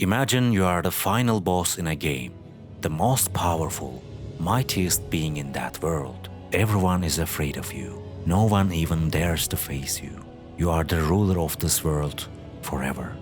Imagine you are the final boss in a game, the most powerful, mightiest being in that world. Everyone is afraid of you. No one even dares to face you. You are the ruler of this world forever.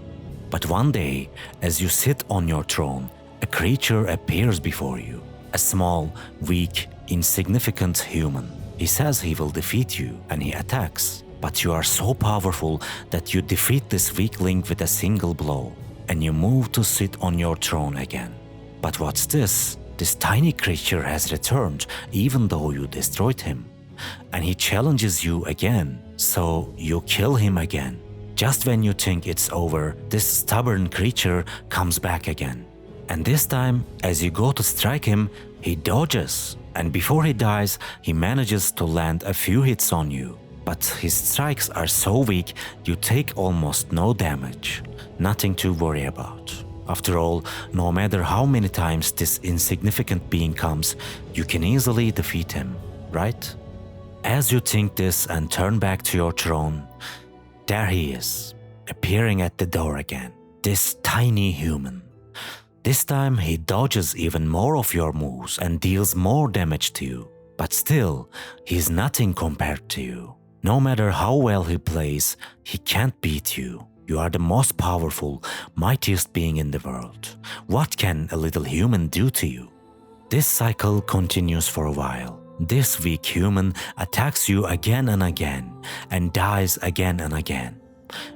But one day, as you sit on your throne, a creature appears before you. A small, weak, insignificant human. He says he will defeat you and he attacks. But you are so powerful that you defeat this weakling with a single blow. And you move to sit on your throne again. But what's this? This tiny creature has returned even though you destroyed him. And he challenges you again, so you kill him again. Just when you think it's over, this stubborn creature comes back again. And this time, as you go to strike him, he dodges. And before he dies, he manages to land a few hits on you. But his strikes are so weak, you take almost no damage. Nothing to worry about. After all, no matter how many times this insignificant being comes, you can easily defeat him, right? As you think this and turn back to your throne, there he is, appearing at the door again, this tiny human. This time he dodges even more of your moves and deals more damage to you. But still, he's nothing compared to you. No matter how well he plays, he can't beat you. You are the most powerful, mightiest being in the world. What can a little human do to you? This cycle continues for a while. This weak human attacks you again and again, and dies again and again.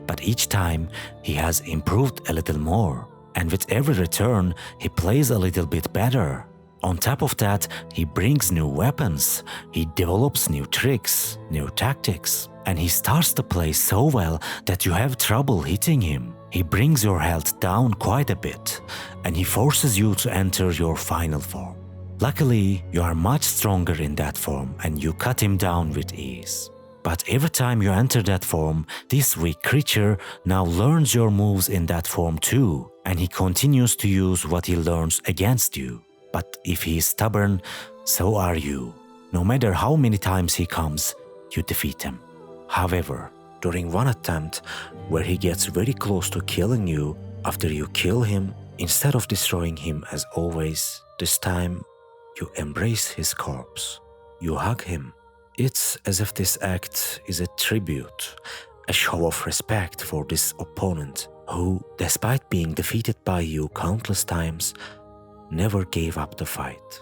But each time, he has improved a little more, and with every return, he plays a little bit better. On top of that, he brings new weapons, he develops new tricks, new tactics, and he starts to play so well that you have trouble hitting him. He brings your health down quite a bit, and he forces you to enter your final form. Luckily, you are much stronger in that form and you cut him down with ease. But every time you enter that form, this weak creature now learns your moves in that form too, and he continues to use what he learns against you. But if he is stubborn, so are you. No matter how many times he comes, you defeat him. However, during one attempt where he gets very close to killing you, after you kill him, instead of destroying him as always, this time you embrace his corpse. You hug him. It's as if this act is a tribute, a show of respect for this opponent who, despite being defeated by you countless times, never gave up the fight.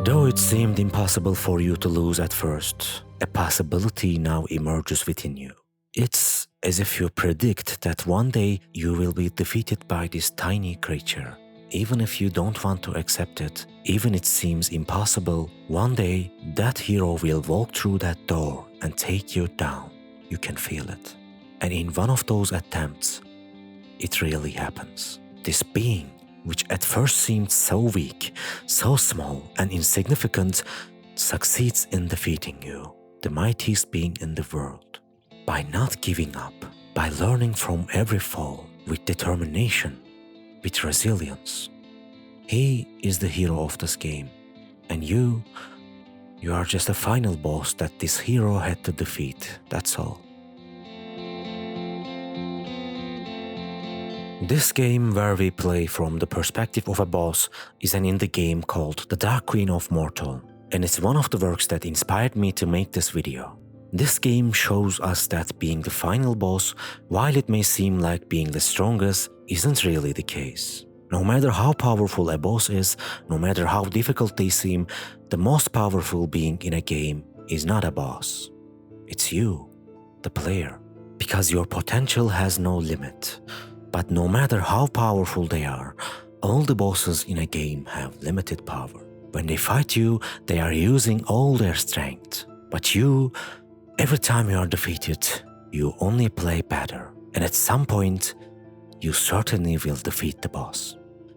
Though it seemed impossible for you to lose at first, a possibility now emerges within you. It's as if you predict that one day you will be defeated by this tiny creature. Even if you don't want to accept it, even it seems impossible, one day that hero will walk through that door and take you down. You can feel it. And in one of those attempts, it really happens. This being, which at first seemed so weak, so small and insignificant, succeeds in defeating you, the mightiest being in the world. By not giving up, by learning from every fall with determination, with resilience. He is the hero of this game, and you are just a final boss that this hero had to defeat, that's all. This game, where we play from the perspective of a boss, is an indie game called The Dark Queen of Mortal, and it's one of the works that inspired me to make this video. This game shows us that being the final boss, while it may seem like being the strongest, isn't really the case. No matter how powerful a boss is, no matter how difficult they seem, the most powerful being in a game is not a boss. It's you, the player, because your potential has no limit. But no matter how powerful they are, all the bosses in a game have limited power. When they fight you, they are using all their strength. But you, every time you are defeated, you only play better. And at some point, you certainly will defeat the boss.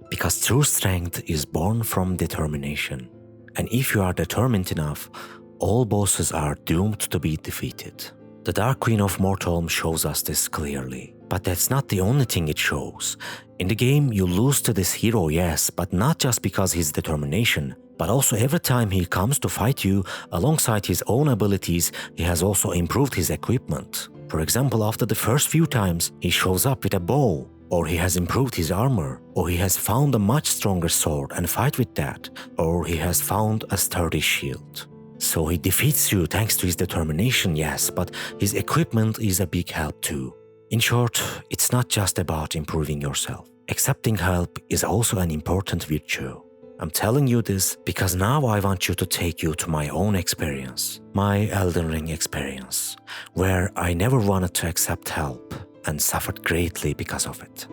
Because true strength is born from determination. And if you are determined enough, all bosses are doomed to be defeated. The Dark Queen of Mortal shows us this clearly. But that's not the only thing it shows. In the game, you lose to this hero, yes, but not just because his determination, but also every time he comes to fight you, alongside his own abilities, he has also improved his equipment. For example, after the first few times, he shows up with a bow, or he has improved his armor, or he has found a much stronger sword and fight with that, or he has found a sturdy shield. So he defeats you thanks to his determination, yes, but his equipment is a big help too. In short, it's not just about improving yourself. Accepting help is also an important virtue. I'm telling you this because now I want you to take you to my own experience, my Elden Ring experience, where I never wanted to accept help and suffered greatly because of it.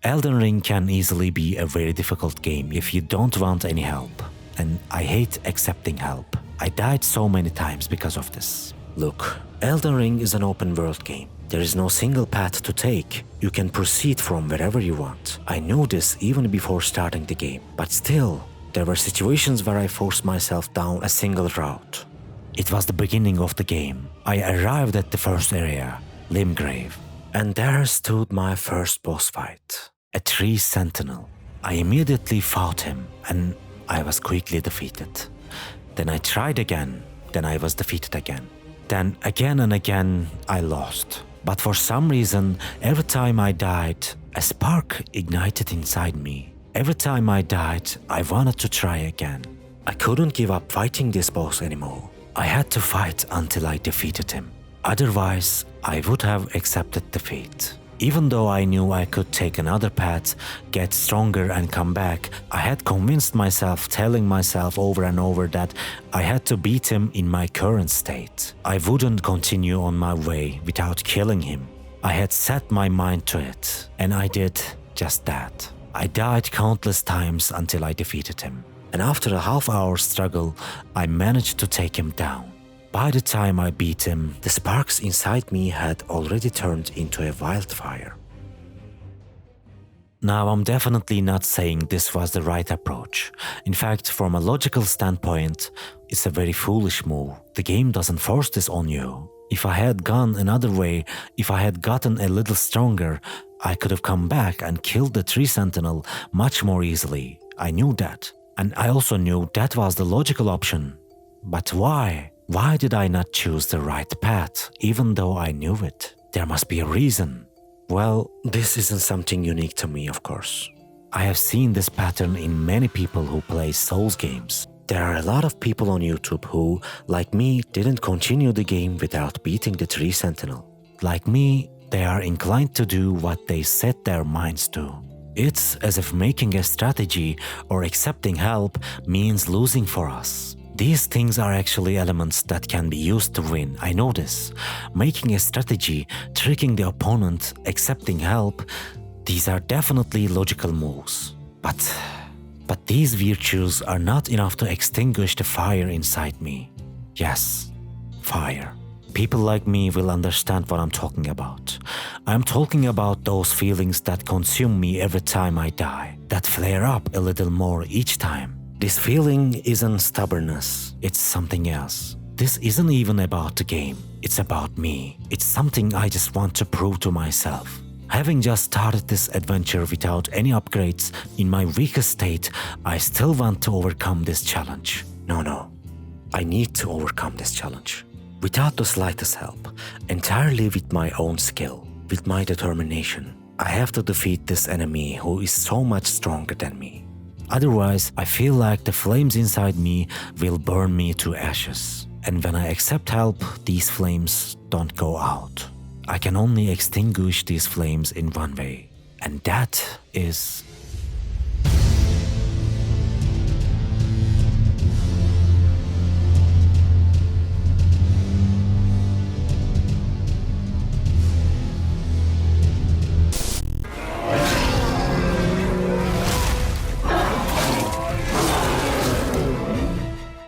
Elden Ring can easily be a very difficult game if you don't want any help. And I hate accepting help. I died so many times because of this. Look, Elden Ring is an open world game. There is no single path to take. You can proceed from wherever you want. I knew this even before starting the game, but still, there were situations where I forced myself down a single route. It was the beginning of the game. I arrived at the first area, Limgrave, and there stood my first boss fight, a tree sentinel. I immediately fought him, and I was quickly defeated. Then I tried again, then I was defeated again. Then again and again I lost. But for some reason, every time I died, a spark ignited inside me. Every time I died, I wanted to try again. I couldn't give up fighting this boss anymore. I had to fight until I defeated him. Otherwise, I would have accepted defeat. Even though I knew I could take another path, get stronger and come back, I had convinced myself, telling myself over and over that I had to beat him in my current state. I wouldn't continue on my way without killing him. I had set my mind to it, and I did just that. I died countless times until I defeated him. And after a half-hour struggle, I managed to take him down. By the time I beat him, the sparks inside me had already turned into a wildfire. Now, I'm definitely not saying this was the right approach. In fact, from a logical standpoint, it's a very foolish move. The game doesn't force this on you. If I had gone another way, if I had gotten a little stronger, I could have come back and killed the tree sentinel much more easily. I knew that. And I also knew that was the logical option. But why? Why did I not choose the right path, even though I knew it? There must be a reason. Well, this isn't something unique to me, of course. I have seen this pattern in many people who play Souls games. There are a lot of people on YouTube who, like me, didn't continue the game without beating the tree sentinel. Like me, they are inclined to do what they set their minds to. It's as if making a strategy or accepting help means losing for us. These things are actually elements that can be used to win, I know this. Making a strategy, tricking the opponent, accepting help, these are definitely logical moves. But these virtues are not enough to extinguish the fire inside me. Yes, fire. People like me will understand what I'm talking about. I'm talking about those feelings that consume me every time I die, that flare up a little more each time. This feeling isn't stubbornness, it's something else. This isn't even about the game, it's about me. It's something I just want to prove to myself. Having just started this adventure without any upgrades, in my weakest state, I still want to overcome this challenge. No, I need to overcome this challenge. Without the slightest help, entirely with my own skill, with my determination. I have to defeat this enemy who is so much stronger than me. Otherwise, I feel like the flames inside me will burn me to ashes. And when I accept help, these flames don't go out. I can only extinguish these flames in one way, and that is...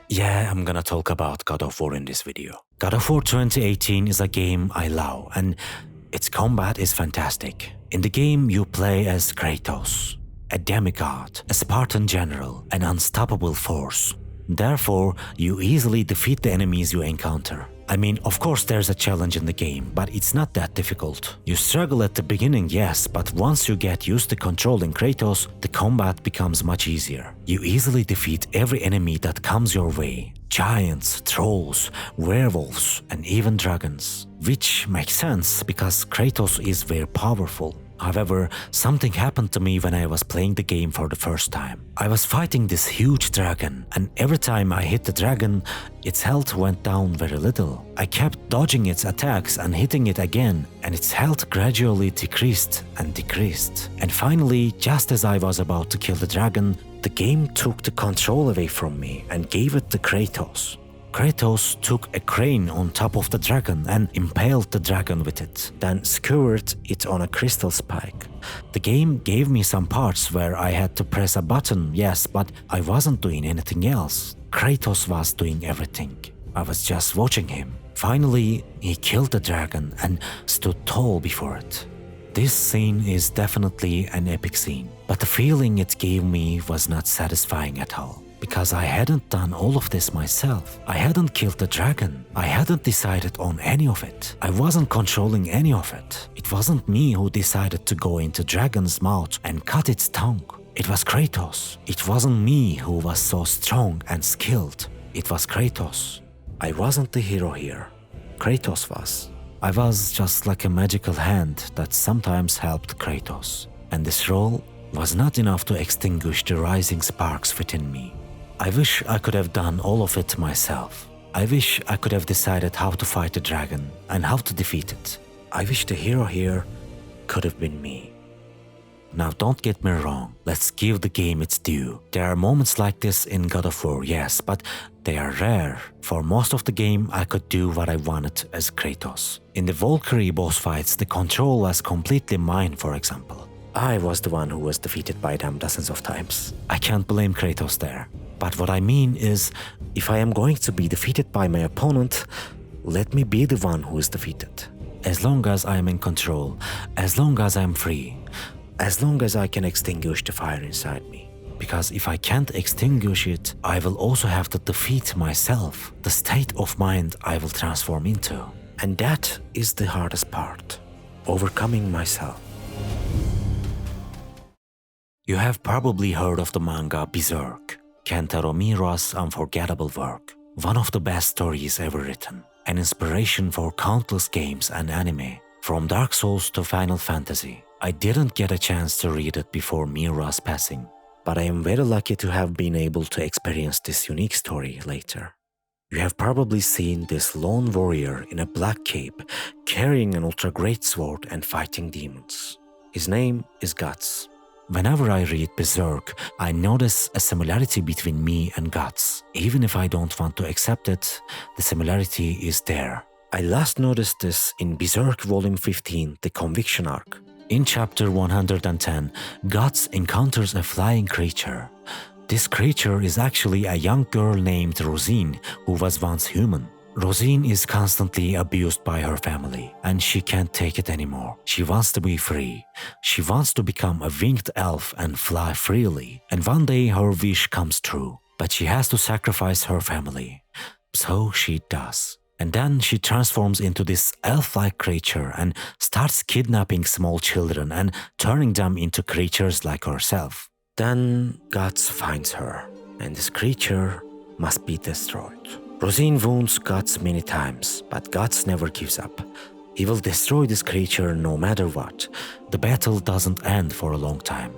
Yeah, I'm gonna talk about God of War in this video. God of War 2018 is a game I love, and its combat is fantastic. In the game, you play as Kratos, a demigod, a Spartan general, an unstoppable force. Therefore, you easily defeat the enemies you encounter. I mean, of course there's a challenge in the game, but it's not that difficult. You struggle at the beginning, yes, but once you get used to controlling Kratos, the combat becomes much easier. You easily defeat every enemy that comes your way, giants, trolls, werewolves, and even dragons. Which makes sense because Kratos is very powerful. However, something happened to me when I was playing the game for the first time. I was fighting this huge dragon, and every time I hit the dragon, its health went down very little. I kept dodging its attacks and hitting it again, and its health gradually decreased and decreased. And finally, just as I was about to kill the dragon, the game took the control away from me and gave it to Kratos. Kratos took a crane on top of the dragon and impaled the dragon with it, then skewered it on a crystal spike. The game gave me some parts where I had to press a button, yes, but I wasn't doing anything else. Kratos was doing everything. I was just watching him. Finally, he killed the dragon and stood tall before it. This scene is definitely an epic scene, but the feeling it gave me was not satisfying at all. Because I hadn't done all of this myself. I hadn't killed the dragon. I hadn't decided on any of it. I wasn't controlling any of it. It wasn't me who decided to go into dragon's mouth and cut its tongue. It was Kratos. It wasn't me who was so strong and skilled. It was Kratos. I wasn't the hero here. Kratos was. I was just like a magical hand that sometimes helped Kratos. And this role was not enough to extinguish the rising sparks within me. I wish I could have done all of it myself. I wish I could have decided how to fight the dragon and how to defeat it. I wish the hero here could have been me. Now don't get me wrong, let's give the game its due. There are moments like this in God of War, yes, but they are rare. For most of the game I could do what I wanted as Kratos. In the Valkyrie boss fights, the control was completely mine, for example. I was the one who was defeated by them dozens of times. I can't blame Kratos there. But what I mean is, if I am going to be defeated by my opponent, let me be the one who is defeated. As long as I am in control, as long as I am free, as long as I can extinguish the fire inside me. Because if I can't extinguish it, I will also have to defeat myself, the state of mind I will transform into. And that is the hardest part, overcoming myself. You have probably heard of the manga Berserk, Kentaro Miura's unforgettable work, one of the best stories ever written, an inspiration for countless games and anime, from Dark Souls to Final Fantasy. I didn't get a chance to read it before Miura's passing, but I am very lucky to have been able to experience this unique story later. You have probably seen this lone warrior in a black cape carrying an ultra great sword and fighting demons. His name is Guts. Whenever I read Berserk, I notice a similarity between me and Guts. Even if I don't want to accept it, the similarity is there. I last noticed this in Berserk Volume 15, The Conviction Arc. In chapter 110, Guts encounters a flying creature. This creature is actually a young girl named Rosine, who was once human. Rosine is constantly abused by her family, and she can't take it anymore. She wants to be free. She wants to become a winged elf and fly freely. And one day her wish comes true, but she has to sacrifice her family. So she does. And then she transforms into this elf-like creature and starts kidnapping small children and turning them into creatures like herself. Then Guts finds her, and this creature must be destroyed. Rosine wounds Guts many times, but Guts never gives up. He will destroy this creature no matter what. The battle doesn't end for a long time.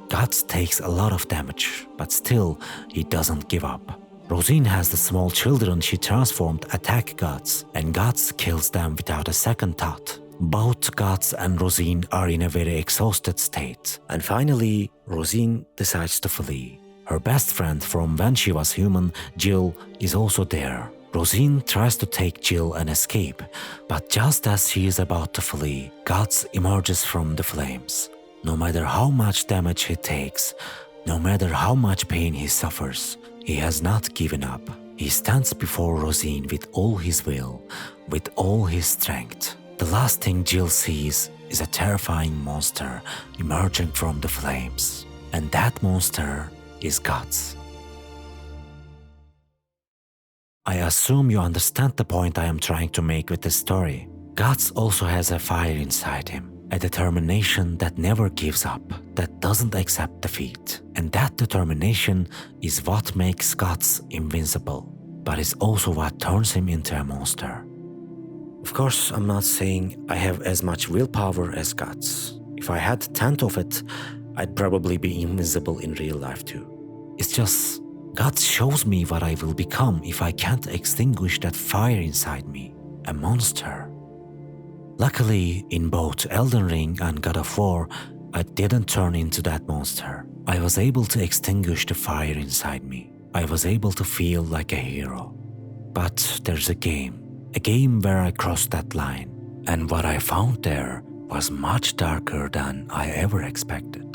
Guts takes a lot of damage, but still, he doesn't give up. Rosine has the small children she transformed attack Guts, and Guts kills them without a second thought. Both Guts and Rosine are in a very exhausted state, and finally, Rosine decides to flee. Her best friend from when she was human, Jill, is also there. Rosine tries to take Jill and escape, but just as she is about to flee, Guts emerges from the flames. No matter how much damage he takes, no matter how much pain he suffers, he has not given up. He stands before Rosine with all his will, with all his strength. The last thing Jill sees is a terrifying monster emerging from the flames. And that monster is Guts. I assume you understand the point I am trying to make with this story. Guts also has a fire inside him, a determination that never gives up, that doesn't accept defeat. And that determination is what makes Guts invincible. but it's also what turns him into a monster. Of course, I'm not saying I have as much willpower as Guts. If I had a tenth of it, I'd probably be invincible in real life too. It's just, Guts shows me what I will become if I can't extinguish that fire inside me. A monster. Luckily, in both Elden Ring and God of War, I didn't turn into that monster. I was able to extinguish the fire inside me. I was able to feel like a hero. But there's a game where I crossed that line, and what I found there was much darker than I ever expected.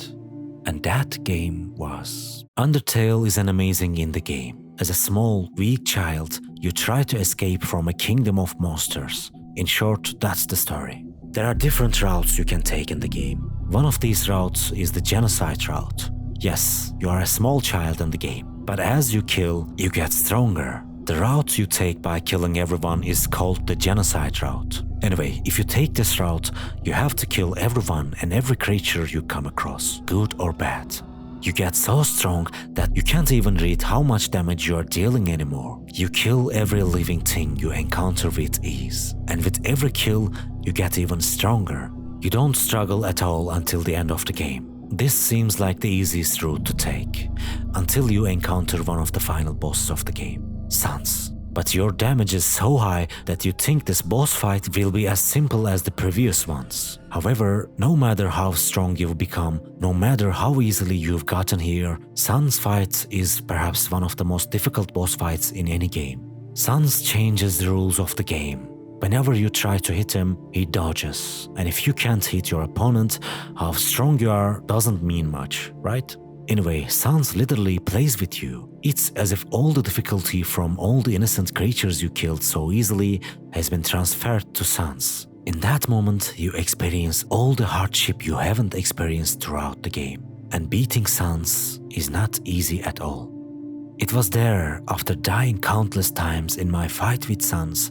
And that game was... Undertale is an amazing indie game. As a small, weak child, you try to escape from a kingdom of monsters. In short, that's the story. There are different routes you can take in the game. One of these routes is the genocide route. Yes, you are a small child in the game, but as you kill, you get stronger. The route you take by killing everyone is called the genocide route. Anyway, if you take this route, you have to kill everyone and every creature you come across, good or bad. You get so strong that you can't even read how much damage you are dealing anymore. You kill every living thing you encounter with ease, and with every kill, you get even stronger. You don't struggle at all until the end of the game. This seems like the easiest route to take, until you encounter one of the final bosses of the game. Sans. But your damage is so high that you think this boss fight will be as simple as the previous ones. However, no matter how strong you've become, no matter how easily you've gotten here, Sans fight is perhaps one of the most difficult boss fights in any game. Sans changes the rules of the game. Whenever you try to hit him, he dodges. And if you can't hit your opponent, how strong you are doesn't mean much, right? Anyway, Sans literally plays with you. It's as if all the difficulty from all the innocent creatures you killed so easily has been transferred to Sans. In that moment, you experience all the hardship you haven't experienced throughout the game. And beating Sans is not easy at all. It was there, after dying countless times in my fight with Sans,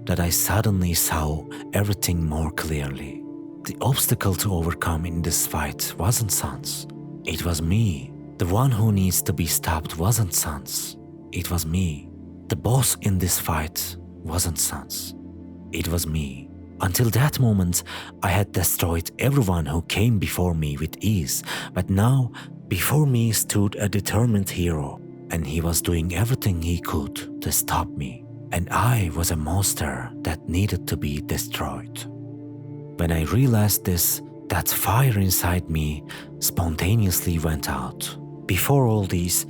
that I suddenly saw everything more clearly. The obstacle to overcome in this fight wasn't Sans. It was me. The one who needs to be stopped wasn't Sans. It was me. The boss in this fight wasn't Sans. It was me. Until that moment, I had destroyed everyone who came before me with ease, but now, before me stood a determined hero, and he was doing everything he could to stop me. And I was a monster that needed to be destroyed. When I realized this, that fire inside me spontaneously went out. Before all these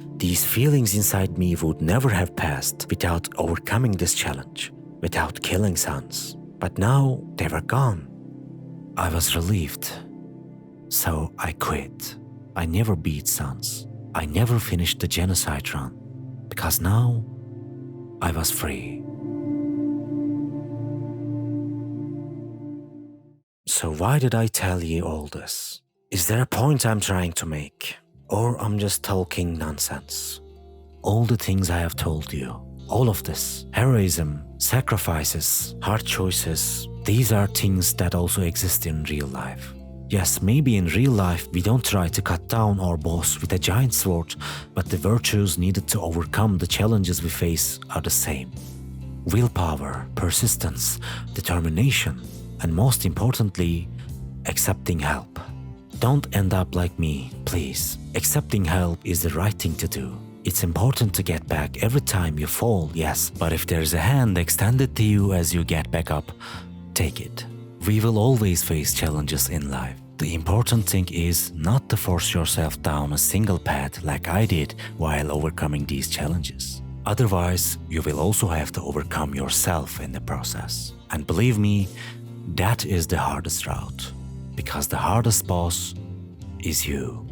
feelings inside me would never have passed without overcoming this challenge, without killing Sans. But now they were gone. I was relieved. So I quit. I never beat Sans. I never finished the genocide run, because now I was free. So why did I tell you all this? Is there a point I'm trying to make? Or I'm just talking nonsense? All the things I have told you, all of this, heroism, sacrifices, hard choices, these are things that also exist in real life. Yes, maybe in real life we don't try to cut down our boss with a giant sword, but the virtues needed to overcome the challenges we face are the same. Willpower, persistence, determination, and most importantly, accepting help. Don't end up like me, please. Accepting help is the right thing to do. It's important to get back every time you fall, yes, but if there's a hand extended to you as you get back up, take it. We will always face challenges in life. The important thing is not to force yourself down a single path like I did while overcoming these challenges. Otherwise, you will also have to overcome yourself in the process. And believe me, that is the hardest route, because the hardest boss is you.